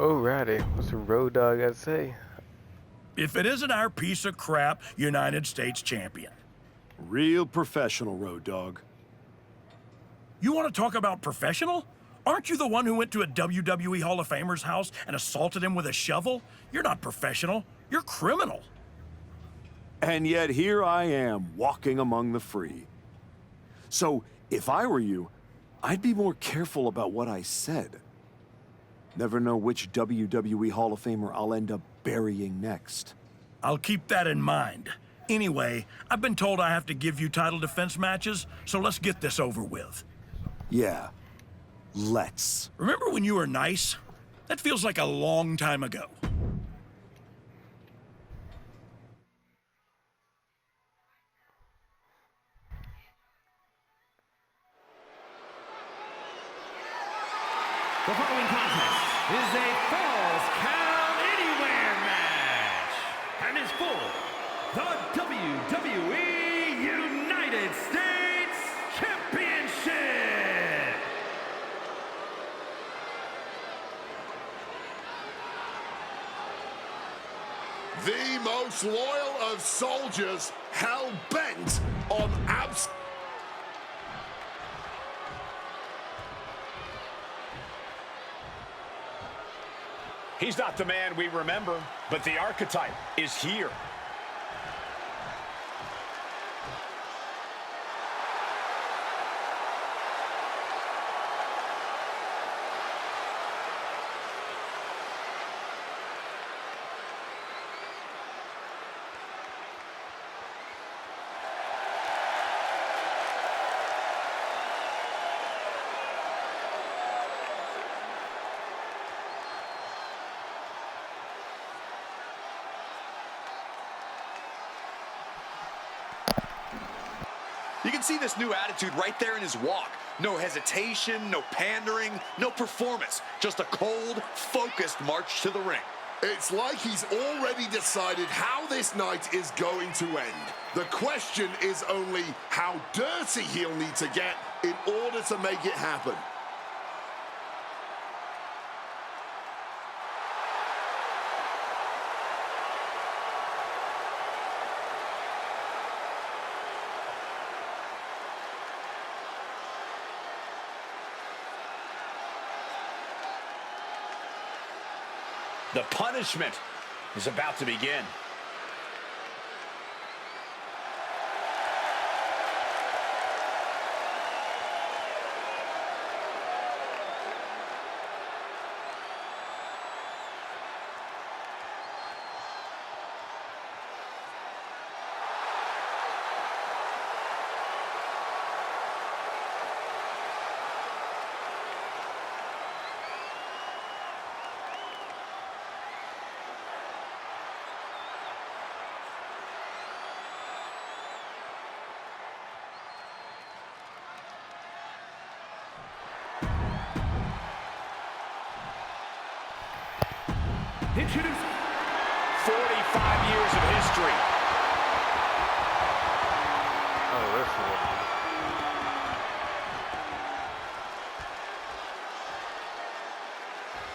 Alrighty, what's the road dog got to say? If it isn't our piece of crap United States champion. Real professional, Road Dogg. You want to talk about professional? Aren't you the one who went to a WWE Hall of Famer's house and assaulted him with a shovel? You're not professional. You're criminal. And yet here I am, walking among the free. So, if I were you, I'd be more careful about what I said. Never know which WWE Hall of Famer I'll end up burying next. I'll keep that in mind. Anyway, I've been told I have to give you title defense matches, so let's get this over with. Yeah, let's. Remember when you were nice? That feels like a long time ago. The following contest is a Falls Count Anywhere match and is for the WWE United States Championship. The most loyal of soldiers, hell-bent on abs... He's not the man we remember, but the archetype is here. You can see this new attitude right there in his walk. No hesitation, no pandering, no performance. Just a cold, focused march to the ring. It's like he's already decided how this night is going to end. The question is only how dirty he'll need to get in order to make it happen. The punishment is about to begin. Introducing 45 years of history. Oh, that's what.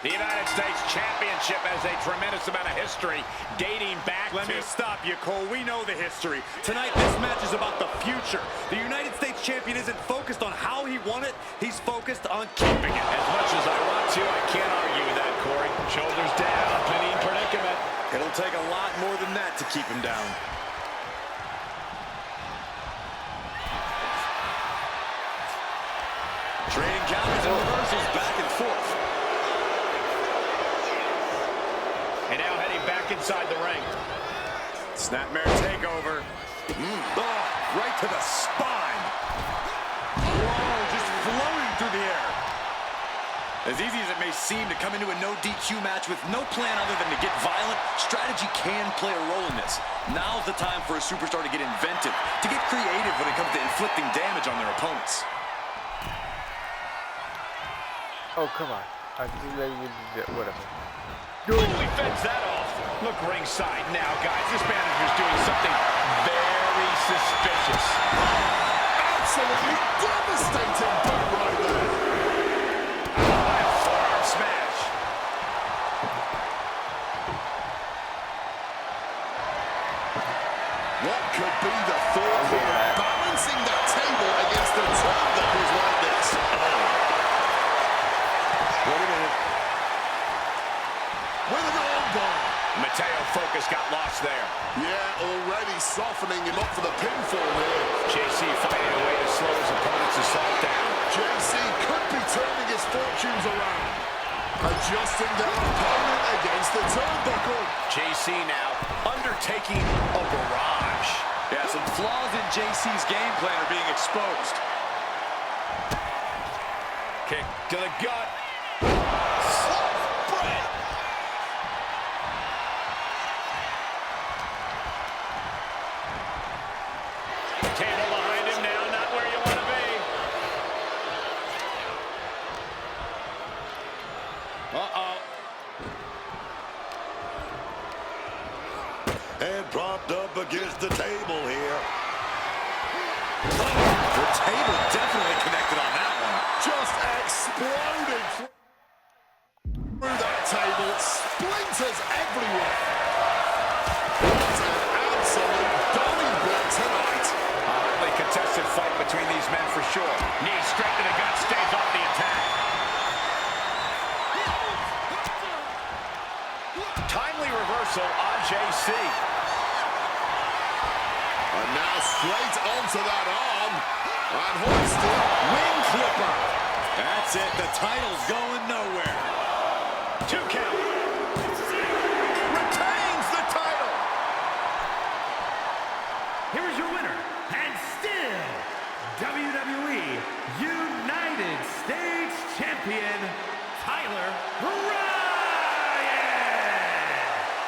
The United States Championship has a tremendous amount of history dating back Let to... me stop you, Cole. We know the history. Tonight, this match is about the future. The United States champion isn't focused on how he won it. He's focused on keeping it. As much as I want to, I can't argue with that, Corey. Shoulders down, pinning predicament. It'll take a lot more than that to keep him down. Trading counters and reversals back and forth. And now heading back inside the ring. Snapmare takeover. Oh, right to the spine. Whoa, just floating through the air. As easy as it may seem to come into a no DQ match with no plan other than to get violent, strategy can play a role in this. Now's the time for a superstar to get inventive, to get creative when it comes to inflicting damage on their opponents. Oh, come on. I just let you do that. Whatever. He fends that off. Look ringside now, guys. This manager's doing something very suspicious. Absolutely devastating bump right there. What a forearm smash. What could be the thought here? Balancing that table against the turnbuckles like this. Wait a minute. With an armbar. Mateo focus got lost there. Yeah, already softening him up for the pinfall here. JC finding a way to slow his opponent's assault down. JC could be turning his fortunes around. Adjusting their opponent against the turnbuckle. JC now undertaking a barrage. Yeah, some flaws in JC's game plan are being exposed. Kick to the gut. Table behind him now, not where you want to be. Uh-oh. And propped up against the table here. The table definitely connected on that one. Just exploded through that table. Splinters everywhere. What an absolute dummy blow tonight. A hotly contested fight between these men for sure. Knee straight to the gut, stays off the attack. Timely reversal on JC. And now straight onto that arm. And hoisted. Wing flipper. That's it. The title's going nowhere. 2 count. Retains the title. Here is your winner, and still WWE United States Champion, Tyler Wyatt.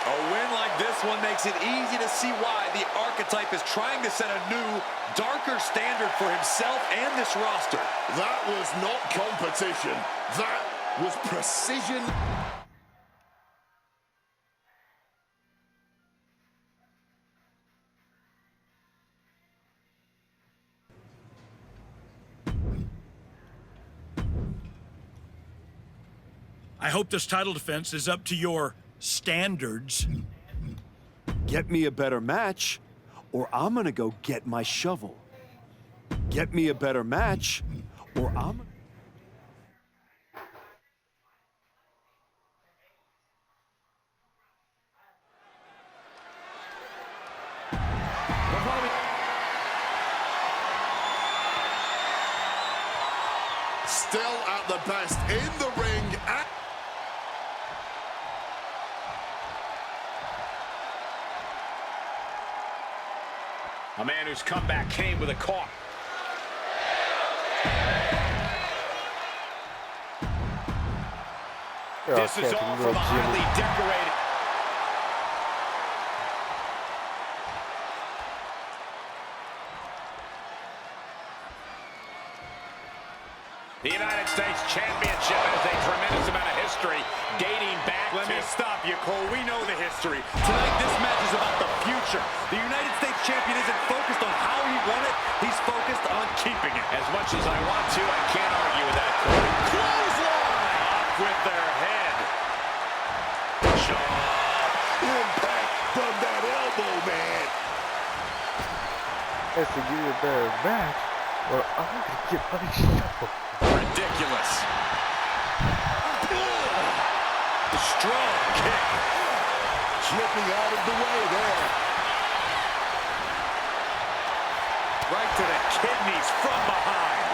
A win like this one makes it easy to see why the Archetype is trying to set a new, darker standard for himself and this roster. That was not competition. That was precision. I hope this title defense is up to your standards. Get me a better match, or I'm gonna go get my shovel. Get me a better match, or I'm... Still at the best in the ring. A man whose comeback came with a caught. This is all from a highly decorated. The United States Championship has a tremendous amount of history dating back Let to... me stop you, Cole. We know the history. Tonight, this match is about the future. The United States Champion isn't focused on how he won it. He's focused on keeping it. As much as I want to, I can't argue with that. Clothesline! Off with their head. Impact from that elbow, man. If to give you a better match, well, I'm gonna get my shovel. Ridiculous. Strong kick. Slipping out of the way there. Right to the kidneys from behind.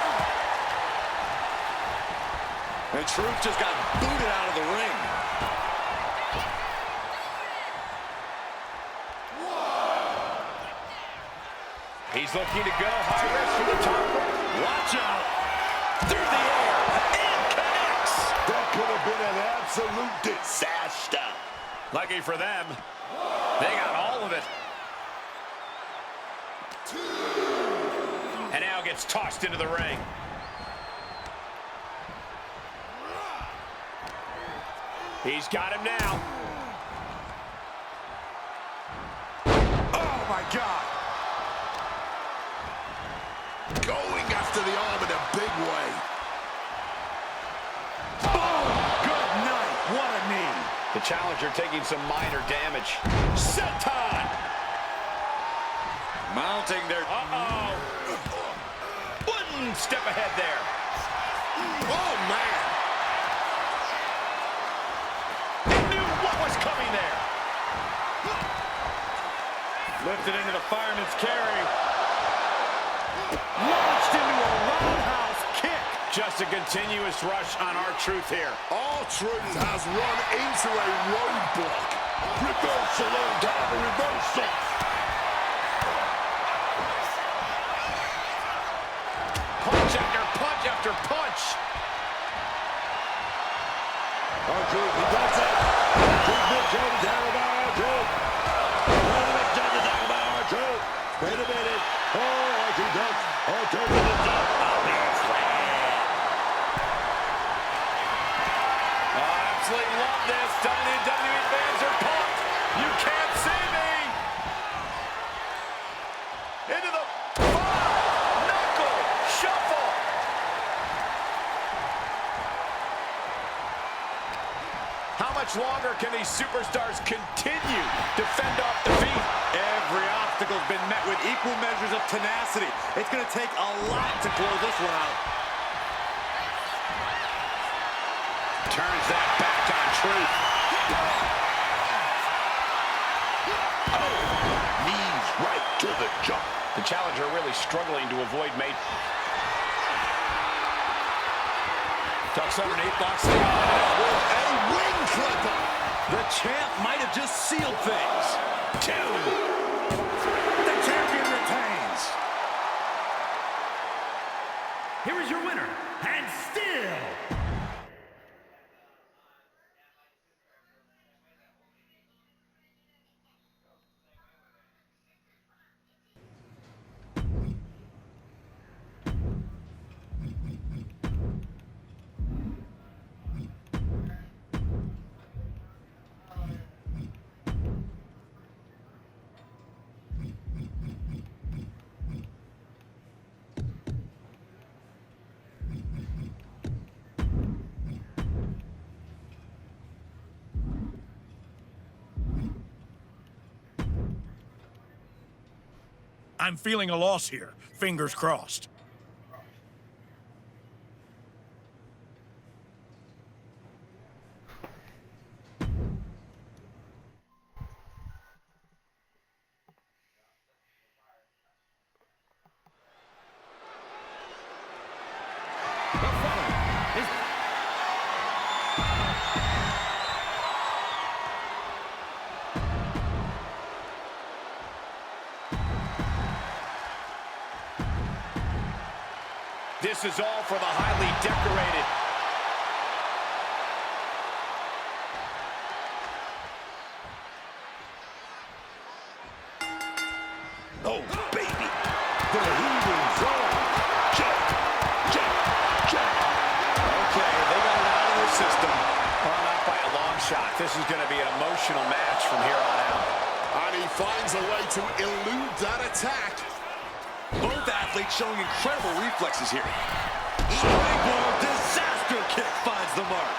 And Truth just got booted out of the ring. He's looking to go high risk from the top rope. Watch out. Through the air. And connects. That could have been an absolute disaster. Lucky for them, they got all of it. And now gets tossed into the ring. He's got him now. Oh, my God. Going after the arm in a big way. Boom. Good night. What a knee. The challenger taking some minor damage. Senton! step ahead there. Oh, man. He knew what was coming there. Lifted into the fireman's carry. Launched into a roundhouse kick. Just a continuous rush on R-Truth here. R-Truth has run into a roadblock. Reversal on down, reversal. Punch after punch after punch. R-Truth, he does it. R-Truth moves over down by R-Truth. R-Truth. Wait a minute. Oh, R-Truth does. R-Truth is up. Absolutely love this. WWE fans are pumped. You can't see me. Into the knuckle shuffle. How much longer can these superstars continue to fend off defeat? Every obstacle's been met with equal measures of tenacity. It's going to take a lot to close this one out. Turns that back on Truth. Oh, knees right to the jaw. The challenger really struggling to avoid mate. Tucks under an 8-box thing. A wing clipper. The champ might have just sealed things. 2. The champion retains. Here is your winner, and still I'm feeling a loss here. Fingers crossed. This is all for the highly decorated. Oh, baby. The heaving zone. Check, check, check. Okay, they got it out of their system. Well, not by a long shot. This is going to be an emotional match from here on out. And he finds a way to elude that attack. Both athletes showing incredible reflexes here. Springboard disaster kick finds the mark.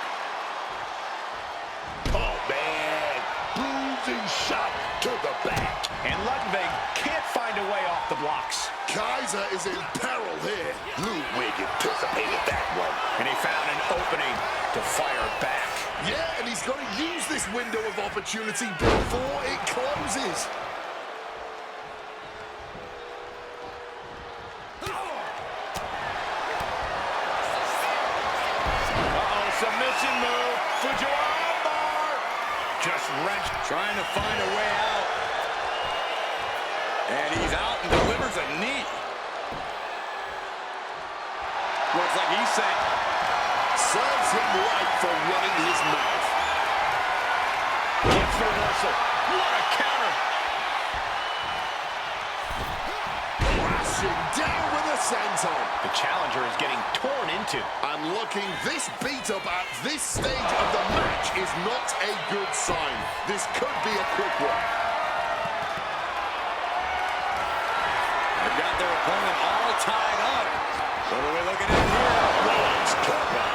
Oh, man. Bruising shot to the back. And Ludwig can't find a way off the blocks. Kaiser is in peril here. Ludwig anticipated that one. And he found an opening to fire back. Yeah, and he's got to use this window of opportunity before it closes. Submission move. Fujiwara bar. Just wrenched. Trying to find a way out. And he's out and delivers a knee. Looks like he's saying. Serves him right for running his mouth. Gets the reversal. What a counter. Crashing down with a senton. The challenger is getting torn into. And looking this beat up at this stage of the match is not a good sign. This could be a quick one. They've got their opponent all tied up. What are we looking at here? Wyatt's cover.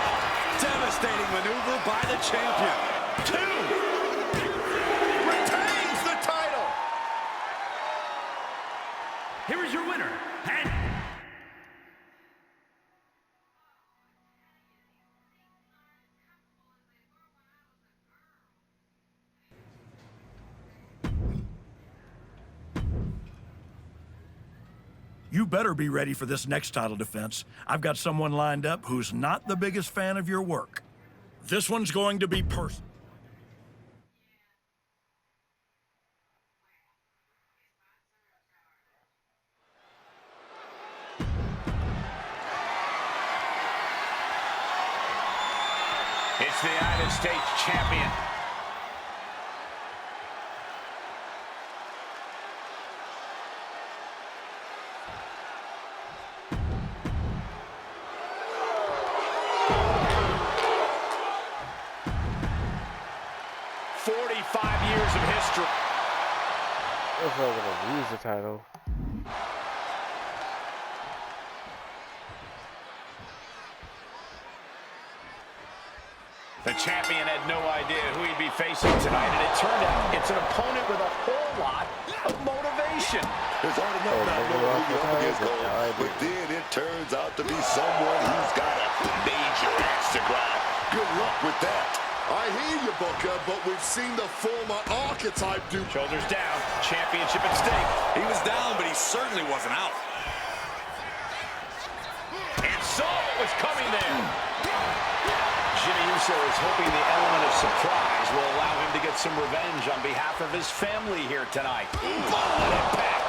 Devastating maneuver by the champion. 2. Retains the title. here is your winner, and You better be ready for this next title defense. I've got someone lined up who's not the biggest fan of your work. This one's going to be personal. It's the United States champion. Years of history. If I'm gonna lose the title. The champion had no idea who he'd be facing tonight, and it turned out it's an opponent with a whole lot of motivation. There's hard enough not knowing who you're up against, but then it turns out to be someone who's got a major axe to grind. Good luck with that. I hear you, Booker, but we've seen the former archetype do... Shoulders down, championship at stake. He was down, but he certainly wasn't out. And saw what was coming there. Jimmy Uso is hoping the element of surprise will allow him to get some revenge on behalf of his family here tonight. What impact.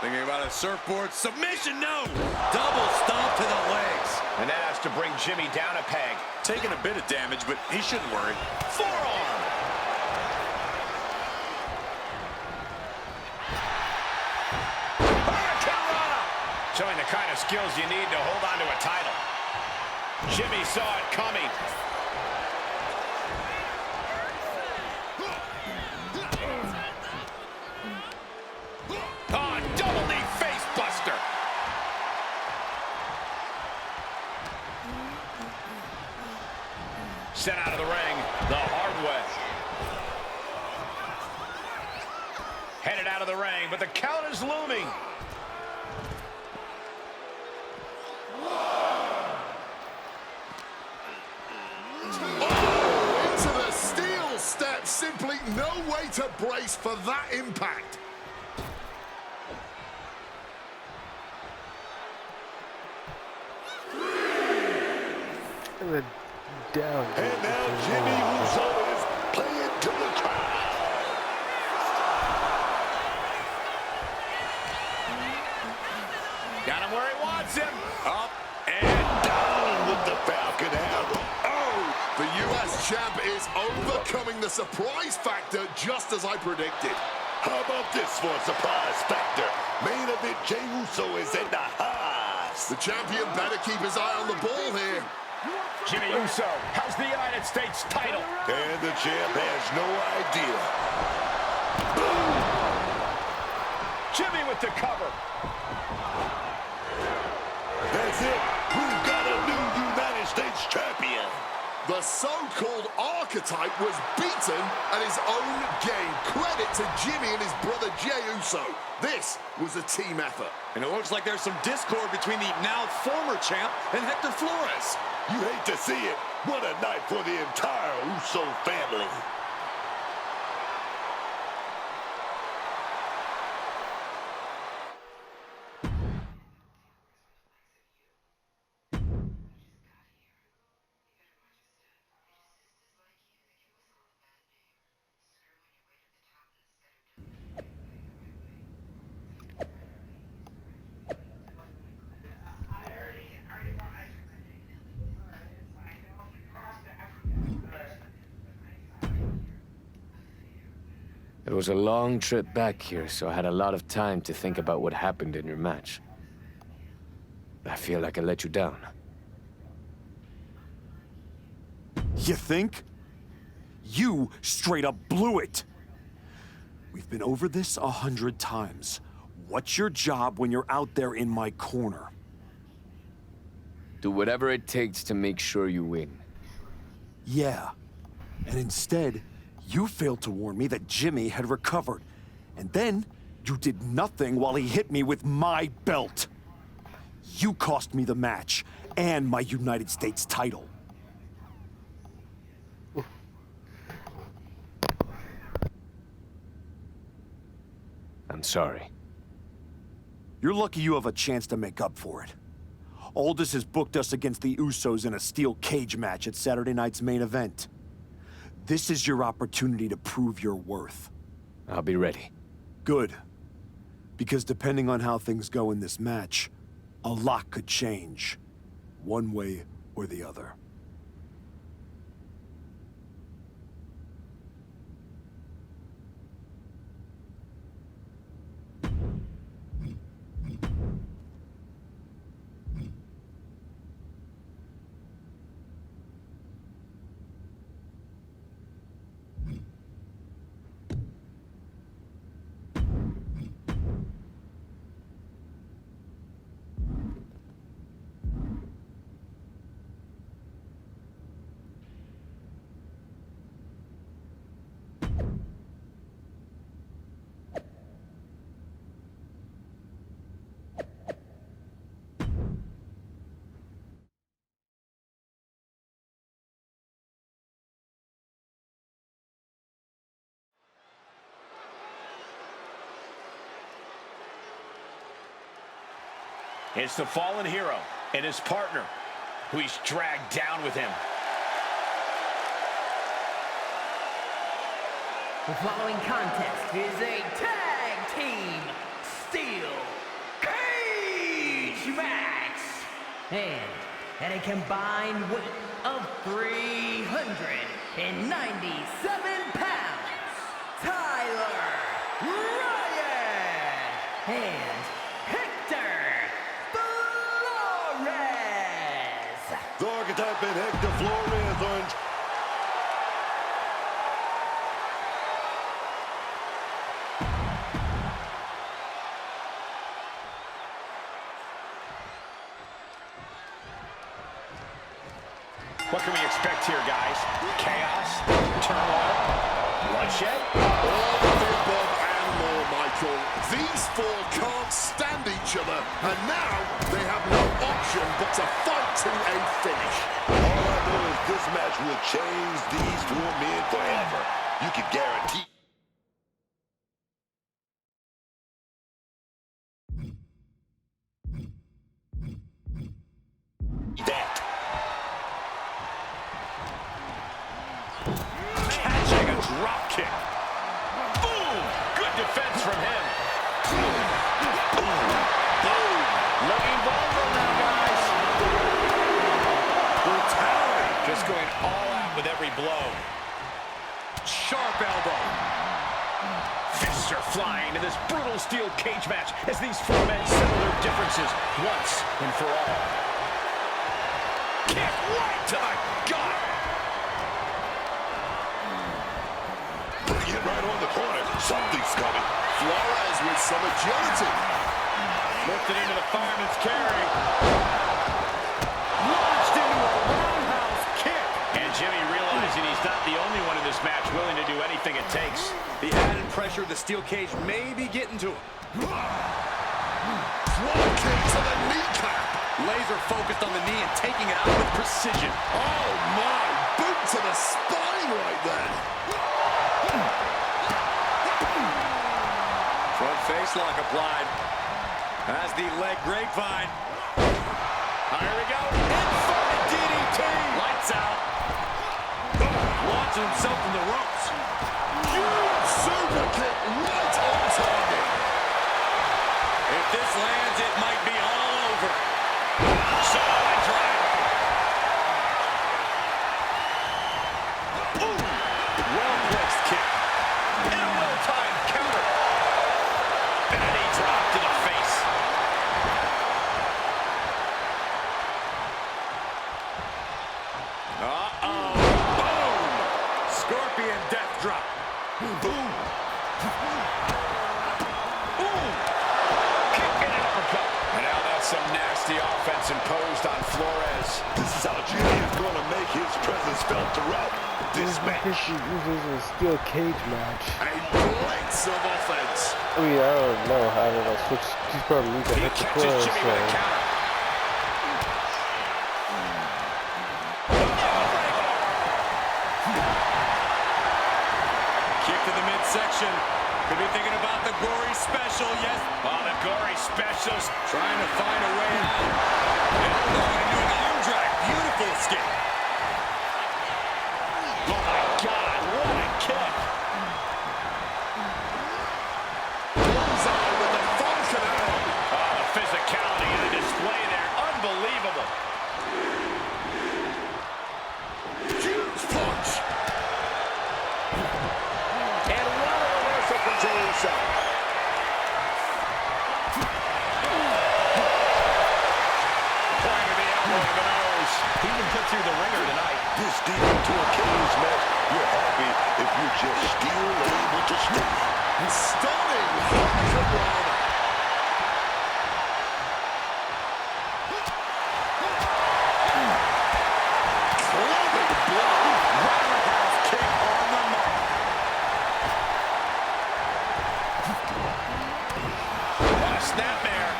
Thinking about a surfboard submission, no! Double stomp to the legs. And that has to bring Jimmy down a peg. Taking a bit of damage, but he shouldn't worry. Forearm! Hurricanrana! Showing the kind of skills you need to hold on to a title. Jimmy saw it coming. Oh, double knee face buster. Sent out of the ring the hard way. Headed out of the ring, but the count is looming. Oh, into the steel step. Simply no way to brace for that impact. And then down. And now Jimmy Uso is playing to the crowd. Got him where he wants him. Up and down with the Falcon Arrow. Oh, the U.S. champ is overcoming the surprise factor just as I predicted. How about this for a surprise factor? Main event, Jey Uso is in the house. The champion better keep his eye on the ball here. Jimmy Uso has the United States title. And the champ has no idea. Jimmy with the cover. That's it. We've got a new United States champion. The so-called archetype was beaten at his own game. Credit to Jimmy and his brother Jey Uso. This was a team effort. And it looks like there's some discord between the now former champ and Hector Flores. You hate to see it. What a night for the entire Uso family. It was a long trip back here, so I had a lot of time to think about what happened in your match. I feel like I let you down. You think? You straight up blew it! We've been over this 100 times. What's your job when you're out there in my corner? Do whatever it takes to make sure you win. Yeah. And instead, you failed to warn me that Jimmy had recovered. And then, you did nothing while he hit me with my belt. You cost me the match, and my United States title. I'm sorry. You're lucky you have a chance to make up for it. Aldous has booked us against the Usos in a steel cage match at Saturday night's main event. This is your opportunity to prove your worth. I'll be ready. Good. Because depending on how things go in this match, a lot could change. One way or the other. It's the fallen hero and his partner who he's dragged down with him. The following contest is a tag team steel cage match. And at a combined weight of 397 pounds, Tyler Ryan and The archetype in Hector Flores, Orange. What can we expect here, guys? Chaos? Turmoil? Bloodshed? All of the above and more, Michael. These four can't stand each other, and now they have no option but to fight to a finish. All I know is this match will change these four men forever. You can guarantee. That. Catching a drop kick. Boom! Good defense from him. Boom! Looking vulnerable now, guys. Brutality. Just going all out with every blow. Sharp elbow. Fists are flying in this brutal steel cage match as these four men settle their differences once and for all. Kick right to the gut. Putting it right on the corner. Something's coming. Flores with some agility. Lifted into the fireman's carry. Launched into a roundhouse kick. And Jimmy realizing he's not the only one in this match willing to do anything it takes. The added pressure of the steel cage may be getting to him. One kick to the kneecap. Laser focused on the knee and taking it out with precision. Oh my, boot to the spine right there. Front face lock applied. As the leg grapevine. Here we go. Inverted DDT. Lights out. Launching himself from the ropes. Huge super kick right on target. If this lands, it might be all over. Solid drive. Well-placed kick. And a well-timed counter. And a knee drop to the face. Uh-oh. Boom! Scorpion death drop. Boom! Kick and an uppercut. And now that's some nasty offense imposed on Flores. This is how Jimmy is going to make his presence felt throughout this match. This is a steel cage match. A blitz of offense. I mean, I don't know how to switch. He's probably need to He hit the catches floor, Jimmy with a so. counter. Kick to the midsection. Could be thinking about the gory special, yes. Oh, the gory specials. Trying to find a way out. Elbow into an arm drag. Beautiful escape. Oh, my God. What a kick. Bullseye with the Falcon Arrow. Oh, the physicality in the display there. Unbelievable. Huge punch. And what a reversal from Jey Uso. Point of the elbow to the nose. He even put through the ringer tonight. This deep into a cage match, you're happy if you're just still able to stay. Stunning Hurricanrana. Clubbing blow. Roundhouse kick on the mark. What a snapmare.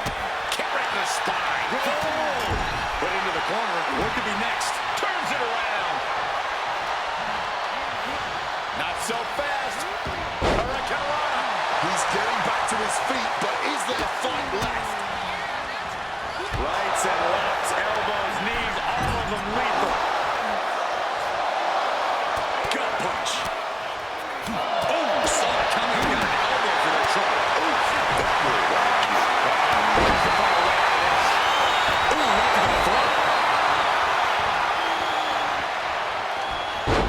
Kick right in the spine. Put into the corner. What could be next? Turns it around. Not so fast. Hurricanrana. He's getting back to his feet, but is there fight left? Rights and lefts, elbows, knees, all of them lethal. Gut punch. Oh, saw it coming. Got an elbow for the trouble. Oh, that will rock you. Has to find a way out of this. Oh, right to the throat.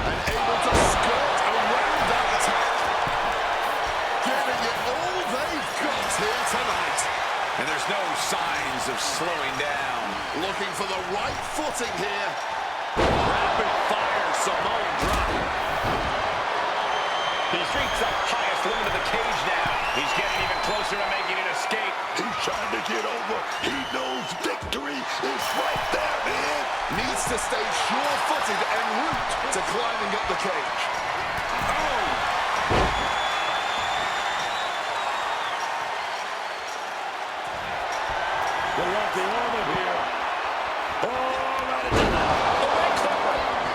And able to skirt around that attack. Giving it all they've got here tonight. And there's no signs of slowing down. Looking for the right footing here. Rapid fire Samoan drop. He's reached the highest limit of the cage now. He's getting even closer to making an escape. He's trying to get over. He knows victory is right there, man. Needs to stay sure-footed en route to climbing up the cage. The lucky woman here. Oh, right into the...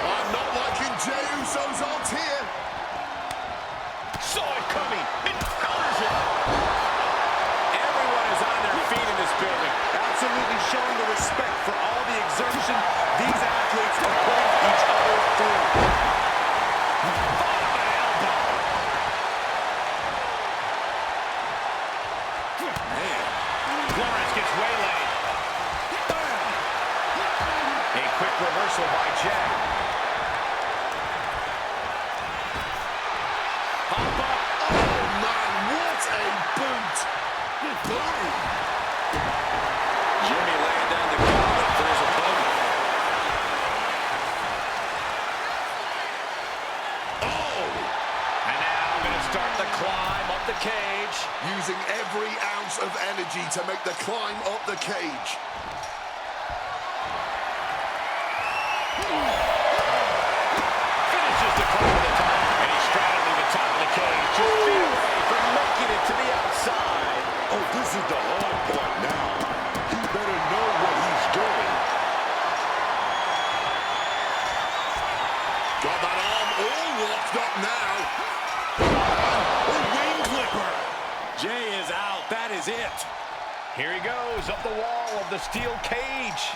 I'm not liking Jey Uso's odds here. Saw it coming. It counters it. Everyone is on their feet in this building. Absolutely showing the respect for all the exertion these athletes are putting each other through. Followed by elbow. Man, Flores gets waylaid. A quick reversal by Jey. Pop up. Oh, man, what a boot. Boom. Jimmy laying down the gauntlet for his opponent. Oh, And now going to start the climb up the cage. using every ounce of energy to make the climb up the cage. Finishes the climb to the top. And he's straddling the top of the cage. Just feet away from making it to the outside. Oh, this is the hard part now. He better know what he's doing. Got that arm all locked up now. A wing clipper. Jey is out. That is it. Here he goes up the wall of the steel cage.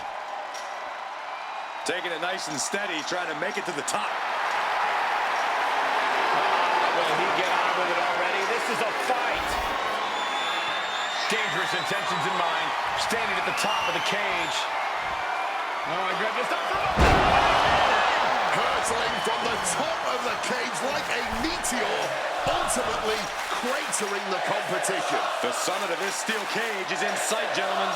Taking it nice and steady, trying to make it to the top. Will he get on with it already? This is a fight. Dangerous intentions in mind. Standing at the top of the cage. Oh my goodness. Hurtling from the top of the cage like a meteor, ultimately cratering the competition. The summit of this steel cage is in sight, gentlemen.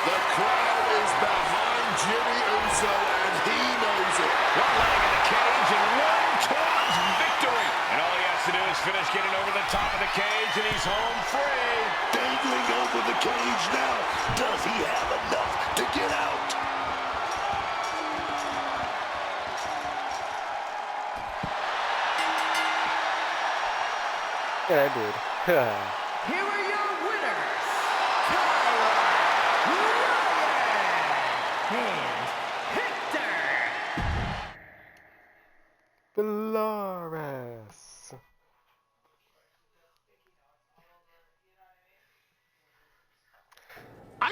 The crowd is behind Jimmy Uso, and he knows it. One leg in the cage and one towards victory. And all he has to do is finish getting over the top of the cage, and he's home free. Dangling over the cage now. Does he have enough to get out? Yeah, I did. Here are your winners, Tyler, Wyatt, and Hector. Flores.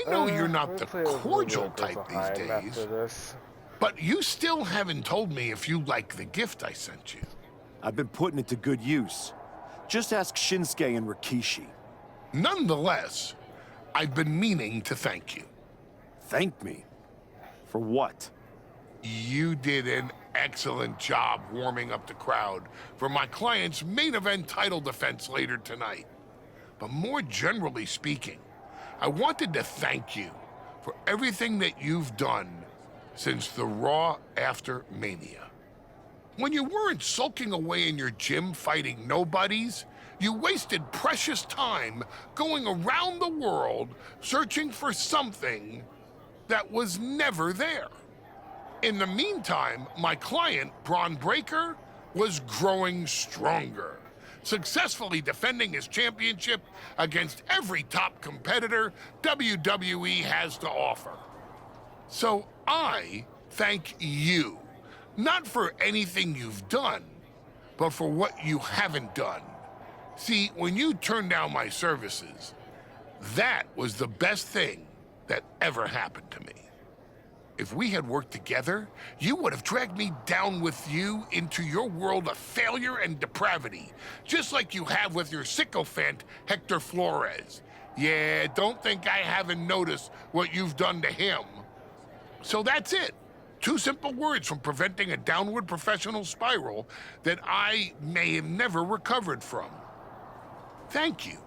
I know you're not we'll the play a little cordial bit of type these Anaheim days, after this. but you still haven't told me if you like the gift I sent you. I've been putting it to good use. Just ask Shinsuke and Rikishi. Nonetheless, I've been meaning to thank you. Thank me? For what? You did an excellent job warming up the crowd for my client's main event title defense later tonight. But more generally speaking, I wanted to thank you for everything that you've done since the Raw after Mania. When you weren't sulking away in your gym fighting nobodies, you wasted precious time going around the world searching for something that was never there. In the meantime, my client, Braun Breaker, was growing stronger, successfully defending his championship against every top competitor WWE has to offer. So I thank you, not for anything you've done, but for what you haven't done. See, when you turned down my services, that was the best thing that ever happened to me. If we had worked together, you would have dragged me down with you into your world of failure and depravity, just like you have with your sycophant, Hector Flores. Yeah, don't think I haven't noticed what you've done to him. So that's it. 2 simple words from preventing a downward professional spiral that I may have never recovered from. Thank you.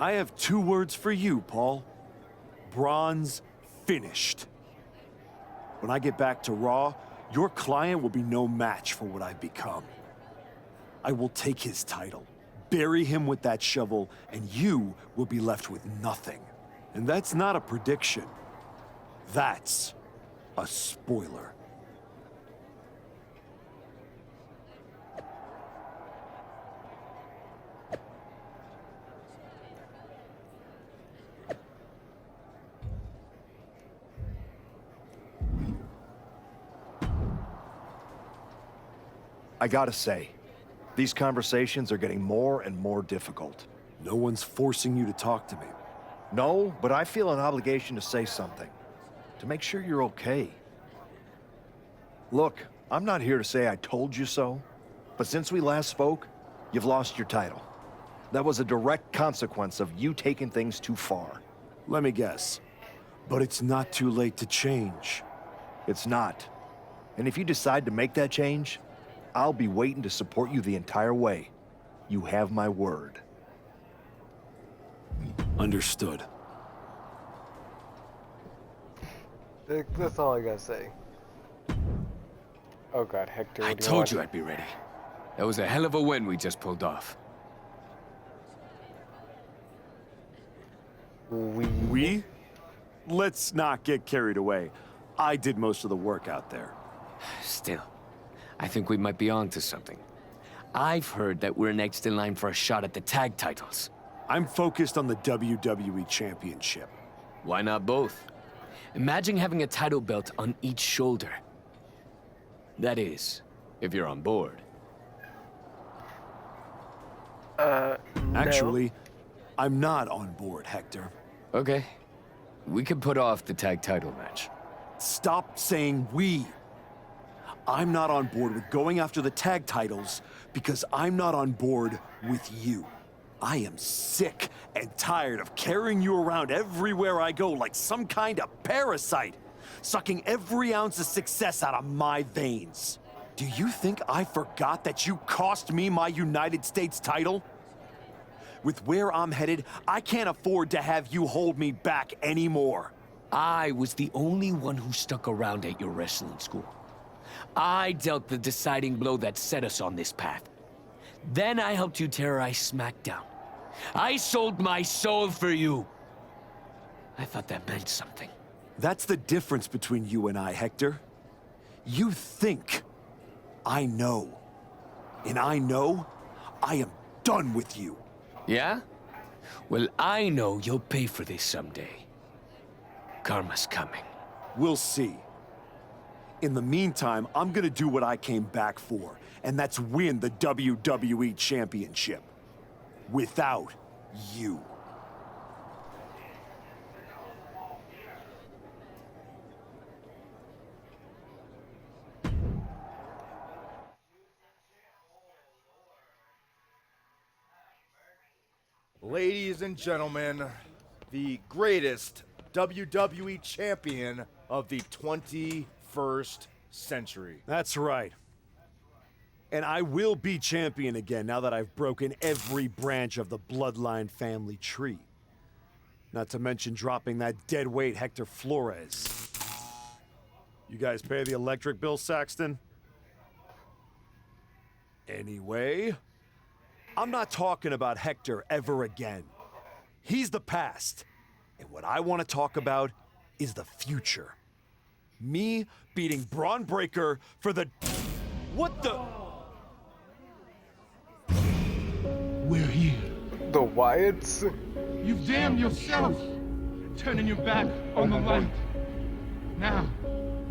I have 2 words for you, Paul. Braun's finished. When I get back to Raw, your client will be no match for what I've become. I will take his title, bury him with that shovel, and you will be left with nothing. And that's not a prediction. That's a spoiler. I gotta say, these conversations are getting more and more difficult. No one's forcing you to talk to me. No, but I feel an obligation to say something. To make sure you're okay. Look, I'm not here to say I told you so, but since we last spoke, you've lost your title. That was a direct consequence of you taking things too far. Let me guess. But it's not too late to change. It's not. And if you decide to make that change, I'll be waiting to support you the entire way. You have my word. Understood. That's all I gotta say. Oh god, Hector, I what do you told want? you I'd be ready. That was a hell of a win we just pulled off. We? Let's not get carried away. I did most of the work out there. Still, I think we might be onto something. I've heard that we're next in line for a shot at the tag titles. I'm focused on the WWE Championship. Why not both? Imagine having a title belt on each shoulder. That is, if you're on board. No. Actually, I'm not on board, Hector. Okay. We can put off the tag title match. Stop saying we. I'm not on board with going after the tag titles because I'm not on board with you. I am sick and tired of carrying you around everywhere I go like some kind of parasite, sucking every ounce of success out of my veins. Do you think I forgot that you cost me my United States title? With where I'm headed, I can't afford to have you hold me back anymore. I was the only one who stuck around at your wrestling school. I dealt the deciding blow that set us on this path. Then I helped you terrorize SmackDown. I sold my soul for you. I thought that meant something. That's the difference between you and I, Hector. You think I know. And I know I am done with you. Yeah? Well, I know you'll pay for this someday. Karma's coming. We'll see. In the meantime, I'm gonna do what I came back for, and that's win the WWE Championship. Without you. Ladies and gentlemen, the greatest WWE champion of the 21st century. That's right. And I will be champion again now that I've broken every branch of the bloodline family tree. Not to mention dropping that deadweight Hector Flores. You guys pay the electric bill, Saxton? Anyway, I'm not talking about Hector ever again. He's the past. And what I want to talk about is the future. Me beating Braun Breaker for the... What the... We're here. The Wyatts? You've damned yourself, turning your back on the light. Now,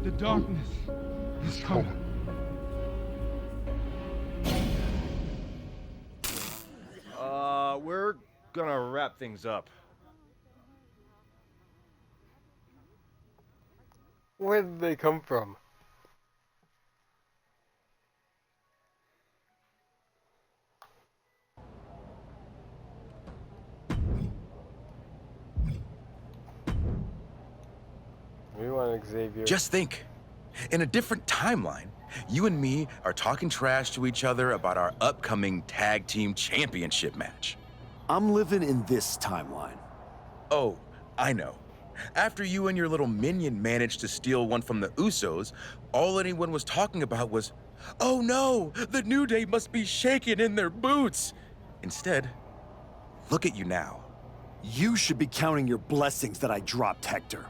the darkness is coming. We're gonna wrap things up. Where did they come from? We want Xavier. Just think, in a different timeline, you and me are talking trash to each other about our upcoming tag team championship match. I'm living in this timeline. Oh, I know. After you and your little minion managed to steal one from the Usos, all anyone was talking about was, oh no, the New Day must be shaking in their boots. Instead, look at you now. You should be counting your blessings that I dropped Hector.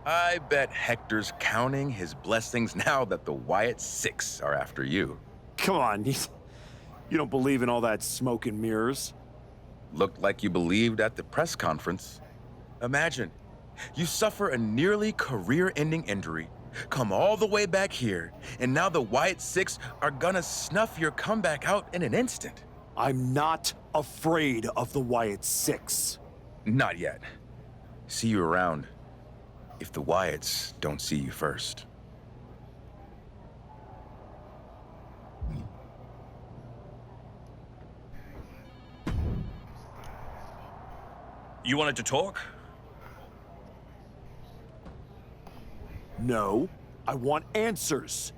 I bet Hector's counting his blessings now that the Wyatt Six are after you. Come on, you don't believe in all that smoke and mirrors. Looked like you believed at the press conference. Imagine, you suffer a nearly career-ending injury, come all the way back here, and now the Wyatt Six are gonna snuff your comeback out in an instant. I'm not afraid of the Wyatt Six. Not yet. See you around. If the Wyatts don't see you first. You wanted to talk? No, I want answers.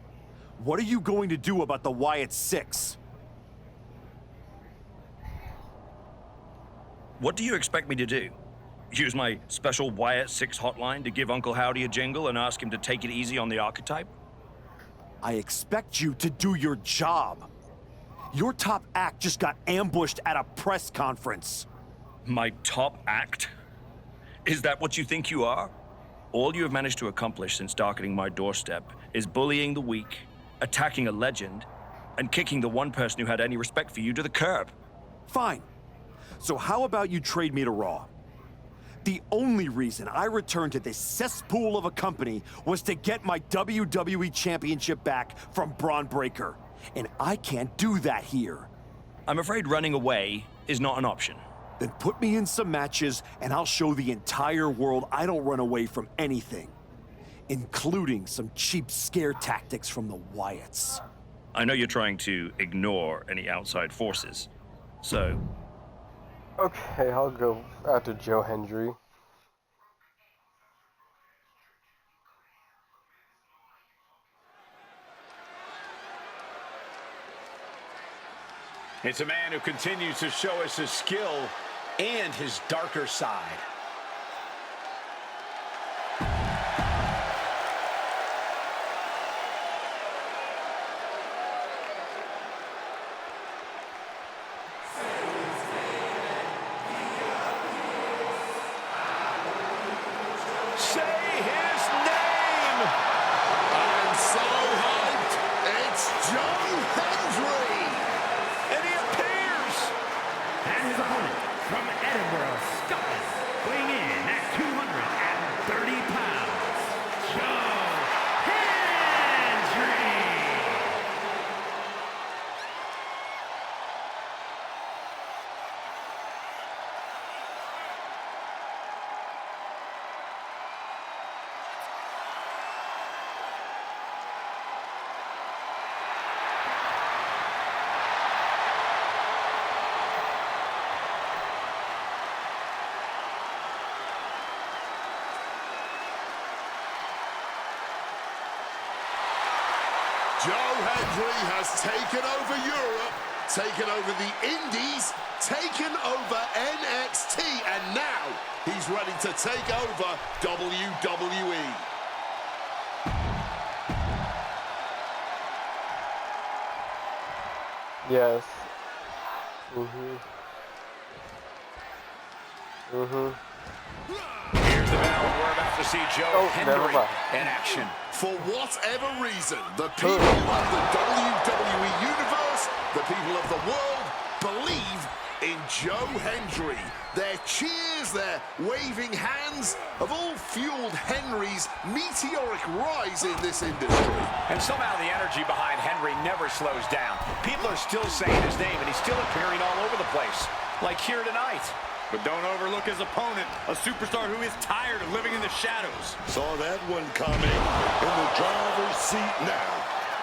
What are you going to do about the Wyatt Six? What do you expect me to do? Use my special Wyatt 6 hotline to give Uncle Howdy a jingle and ask him to take it easy on the archetype? I expect you to do your job. Your top act just got ambushed at a press conference. My top act? Is that what you think you are? All you have managed to accomplish since darkening my doorstep is bullying the weak, attacking a legend, and kicking the one person who had any respect for you to the curb. Fine. So how about you trade me to Raw? The only reason I returned to this cesspool of a company was to get my WWE Championship back from Braun Breaker. And I can't do that here. I'm afraid running away is not an option. Then put me in some matches and I'll show the entire world I don't run away from anything. Including some cheap scare tactics from the Wyatts. I know you're trying to ignore any outside forces, so... Okay, I'll go after Joe Hendry. It's a man who continues to show us his skill and his darker side. Joe Hendry has taken over Europe, taken over the Indies, taken over NXT, and now he's ready to take over WWE. Yes. Here's the battle we're about to see Joe Hendry in action. For whatever reason, the people of the WWE Universe, the people of the world, believe in Joe Hendry. Their cheers, their waving hands have all fueled Henry's meteoric rise in this industry. And somehow the energy behind Henry never slows down. People are still saying his name, and he's still appearing all over the place, like here tonight. But don't overlook his opponent, a superstar who is tired of living in the shadows. Saw that one coming in the driver's seat now.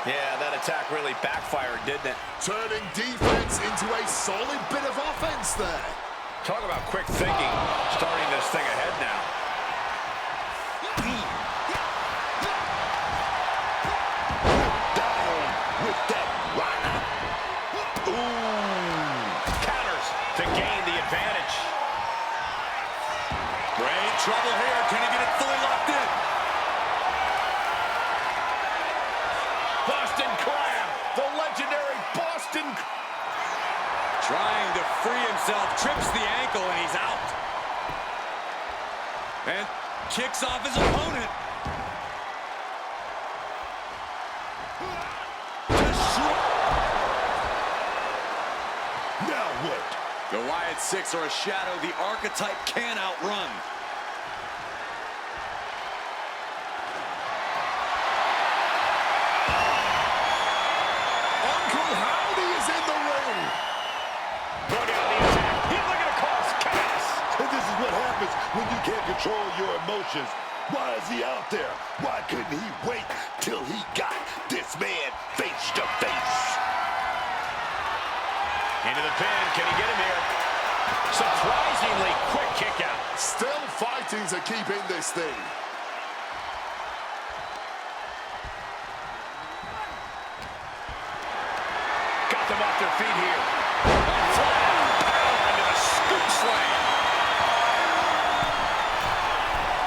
Yeah, that attack really backfired, didn't it? Turning defense into a solid bit of offense there. Talk about quick thinking, starting this thing ahead now. Down with that right. Ooh. Counters to gain the advantage. Great trouble here. Can he get it fully locked in? Boston Crab, the legendary Boston. Trying to free himself, trips the ankle, and he's out. And kicks off his opponent. Now what? The Wyatt Six are a shadow the archetype can't outrun. Uncle Howdy is in the ring. Look at the attack. He's looking to cause chaos. And this is what happens when you can't control your emotions. Why is he out there? Why couldn't he wait till he got this man face to face? Into the pin. Can he get him here? Surprisingly quick kick out. Still fighting to keep in this thing. Got them off their feet here. Power into the scoop slam.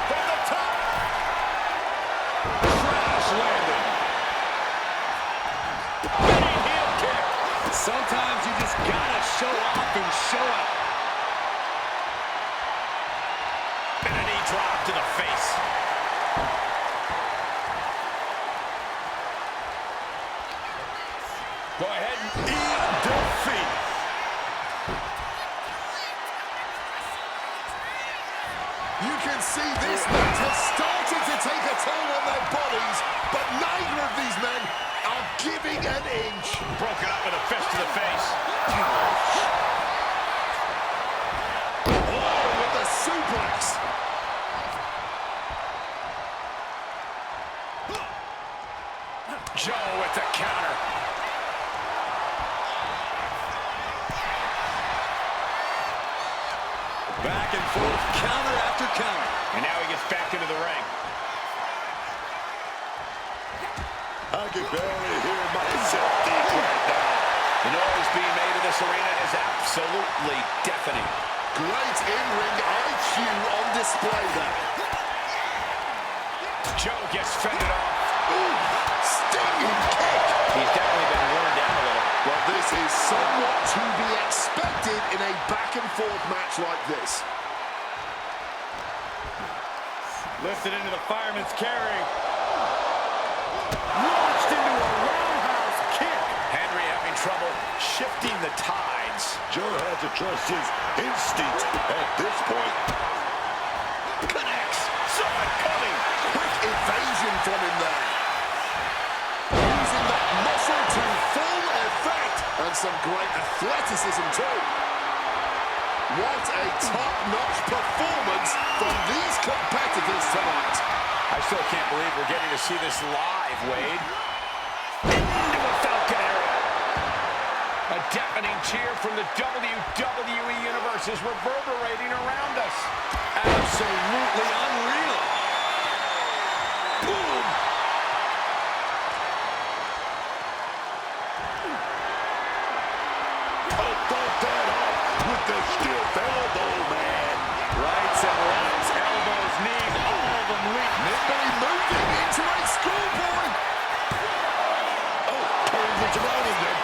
From the top. Crash landing. Big heel kick. Sometimes you just gotta show off and show up. And a knee drop to the face. Go ahead and eat defeat. You can see this match has started to take a toll on their bodies, but neither of these men are giving an inch. Broken up with a fist to the face. Oh, with the suplex. Joe with the counter. Back and forth, counter after counter. And now he gets back into the ring. I can barely hear myself think right now. The noise being made in this arena is absolutely deafening. Great in-ring IQ on display there. Joe gets fended off. Ooh, stinging kick. He's definitely been worn down a little. Well, this is somewhat to be expected in a back-and-forth match like this. Lifted into the fireman's carry. Launched into a roundhouse kick. Henry having trouble shifting the tides. Joe has to trust his instinct at this point. Connects. Saw it coming. Quick evasion from him there. Using that muscle to full effect. And some great athleticism too. What a top-notch performance from these competitors tonight. I still can't believe we're getting to see this live, Wade. Into a Falcon area. A deafening cheer from the WWE Universe is reverberating around us. Absolutely unreal. Boom! elbow, man. Rights and lefts, elbows, knees, all of them weak. Nimbly moving into a schoolboy. Oh, turns it around him then.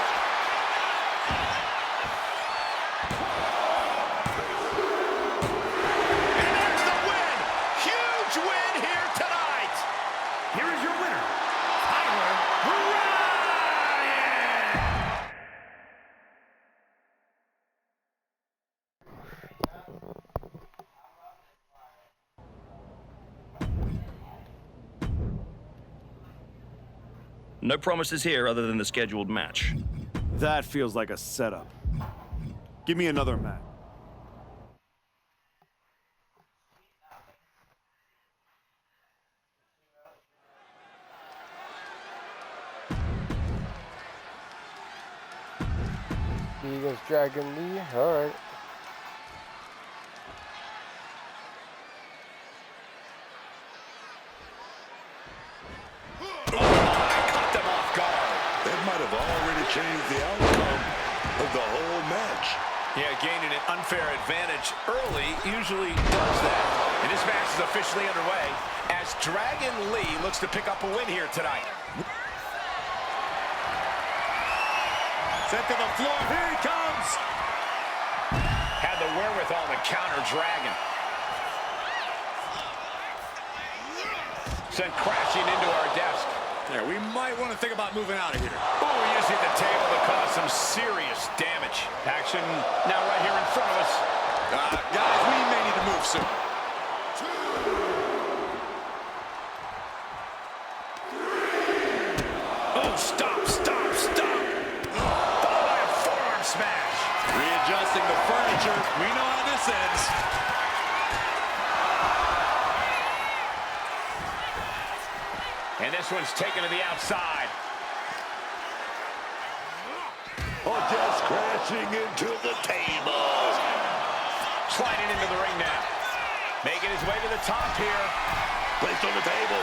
And there's the win. Huge win here tonight. Here is your winner, Tyler Wyatt. No promises here other than the scheduled match. That feels like a setup. Give me another match. He against Dragon Lee. All right. That might have already changed the outcome of the whole match. Yeah, gaining an unfair advantage early usually does that. And this match is officially underway as Dragon Lee looks to pick up a win here tonight. Sent to the floor. Here he comes. Had the wherewithal to counter Dragon. Sent crashing into our desk. Yeah, we might want to think about moving out of here. Oh, using the table to cause some serious damage. Action now right here in front of us. Guys, we may need to move soon. Oh, stop. Followed by a forearm smash. Readjusting the furniture. We know how this ends. And this one's taken to the outside. Oh, just crashing into the table. Sliding into the ring now. Making his way to the top here. Placed on the table.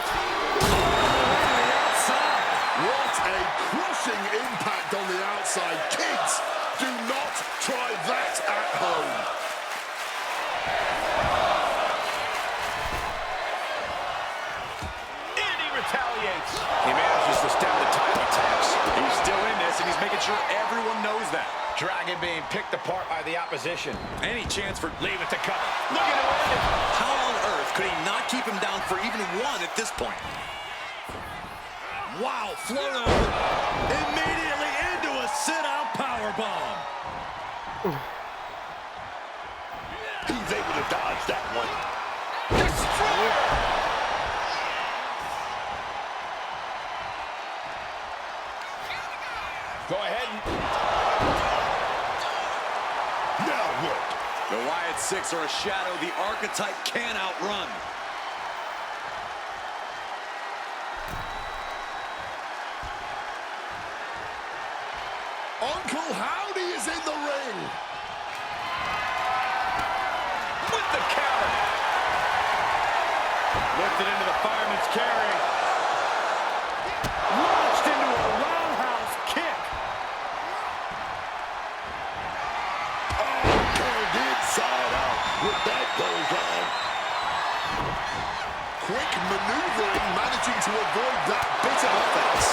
What a crushing impact on the outside. Kids, do not try that at home. And he retaliates. He manages to stem the tide of attacks. He's still in this, and he's making sure everyone knows that. Dragon being picked apart by the opposition. Any chance for... Leave it to cover. Look at it. How on earth could he not keep him down for even one at this point? Wow, float over. Immediately into a sit-out powerbomb. He's able to dodge that one. Go ahead. Now what? The Wyatt Six are a shadow the archetype can't outrun. Uncle Howdy is in the ring. With the counter. Lifted into the fireman's carry. Launched into a roundhouse kick. Turned inside out when that goes on. Quick maneuvering, managing to avoid that bit of offense.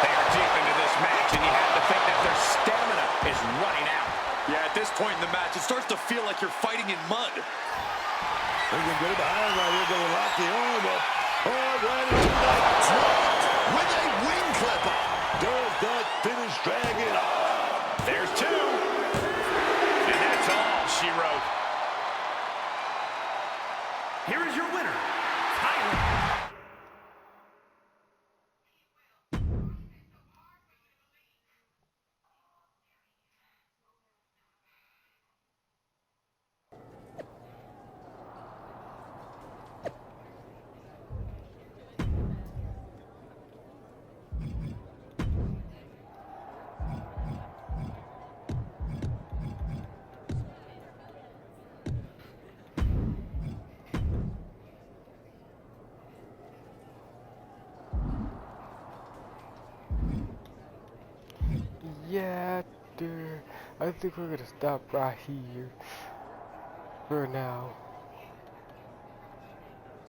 They are deep into this match, and you have to think that their stamina is running out. Yeah, at this point in the match, it starts to feel like you're fighting in mud. They can go behind right here, going to lock the arm up. Oh, right into that drop With a wing clipper. Does that finish Dragon off? There's two. And that's all she wrote. Here is your winner, Tyler. I think we're gonna stop right here for now.